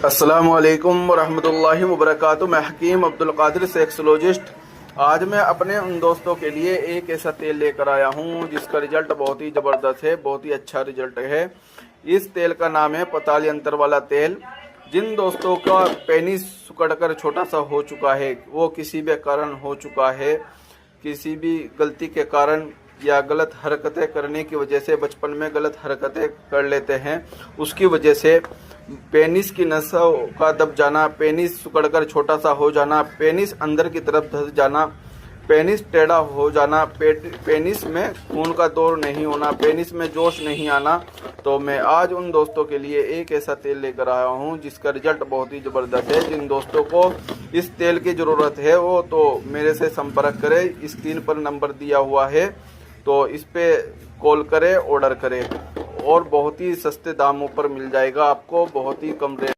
अस्सलामुअलैकुम वरहमतुल्लाहि वबरकातुहू। मैं हकीम अब्दुल कादिर सेक्सोलॉजिस्ट। आज मैं अपने उन दोस्तों के लिए एक ऐसा तेल लेकर आया हूं जिसका रिजल्ट बहुत ही ज़बरदस्त है, बहुत ही अच्छा रिजल्ट है। इस तेल का नाम है पताली अंतर वाला तेल। जिन दोस्तों का पेनिस सुकड़कर छोटा सा हो चुका है, वो किसी भी कारण हो चुका है, किसी भी गलती के कारण या गलत हरकतें करने की वजह से, बचपन में गलत हरकतें कर लेते हैं, उसकी वजह से पेनिस की नसों का दब जाना, पेनिस सुकड़कर छोटा सा हो जाना, पेनिस अंदर की तरफ धंस जाना, पेनिस टेढ़ा हो जाना, पेनिस में खून का दौर नहीं होना, पेनिस में जोश नहीं आना, तो मैं आज उन दोस्तों के लिए एक ऐसा तेल लेकर आया हूं जिसका रिजल्ट बहुत ही ज़बरदस्त है। जिन दोस्तों को इस तेल की ज़रूरत है वो तो मेरे से संपर्क करें। स्क्रीन पर नंबर दिया हुआ है, तो इस पे कॉल करें, ऑर्डर करें और बहुत ही सस्ते दामों पर मिल जाएगा आपको, बहुत ही कम रेट